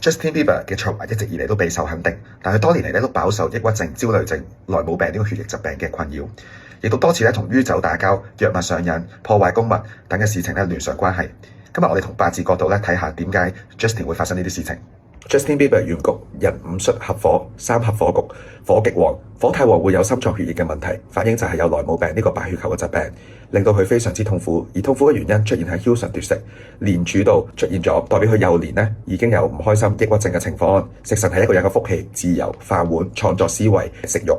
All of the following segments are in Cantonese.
Justin Bieber 嘅才華一直以嚟都備受肯定，但佢多年嚟咧都飽受抑鬱症、焦慮症、萊姆病呢個血液疾病嘅困擾，亦都多次咧同酗酒打交、藥物上癮、破壞公物等嘅事情咧聯上關係。今日我哋從八字角度咧睇下點解 Justin 會發生呢啲事情。Justin Bieber 原局人午戌合火，三合火局，火極旺，火太旺會有心臟血液嘅問題，反映就係有萊姆病呢個白血球嘅疾病，令到佢非常之痛苦。而痛苦嘅原因出現喺梟神奪食，年柱度出現咗，代表佢幼年咧已經有唔開心、抑鬱症嘅情況。食神係一個人嘅福氣、自由、飯碗、創作思維、食慾。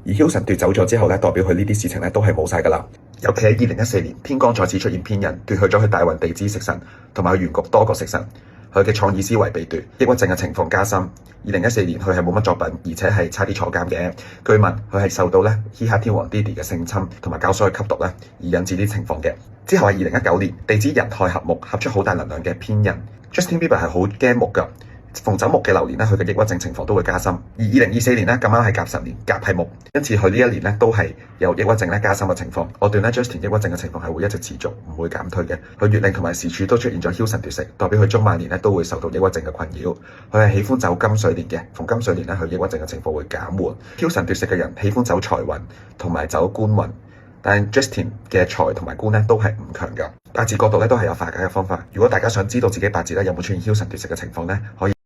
而梟神奪走咗之後咧，代表佢呢啲事情咧都係冇晒㗎啦。尤其喺2014年，天干再次出現偏印，奪去咗佢大運地支食神，同埋佢原局多個食神。佢嘅創意思維被奪，抑鬱症嘅情況加深。2014年佢係冇乜作品，而且係差啲坐監嘅。據聞佢係受到咧希克天王 Diddy 嘅性侵同埋教唆佢吸毒咧，而引致呢啲情況嘅。之後係2019年，地支人亥合木，合出好大能量嘅偏印。Justin Bieber 係好驚木㗎。逢走木嘅流年咧，佢嘅抑鬱症情況都會加深。而2024年咧，咁啱係甲辰年，甲係木，因此佢呢一年咧都係有抑鬱症咧加深嘅情況。我斷咧 Justin 抑鬱症嘅情況係會一直持續，唔會減退嘅。佢月令同埋時柱都出現咗梟神奪食，代表佢中晚年咧都會受到抑鬱症嘅困擾。佢係喜歡走金水年嘅，逢金水年咧佢抑鬱症嘅情況會減緩。梟神奪食嘅人喜歡走財運同埋走官運，但 Justin 嘅財同埋官咧都係唔強㗎。八字角度咧都係有化解嘅方法。如果大家想知道自己八字咧有冇出現梟神奪食嘅情況咧，可以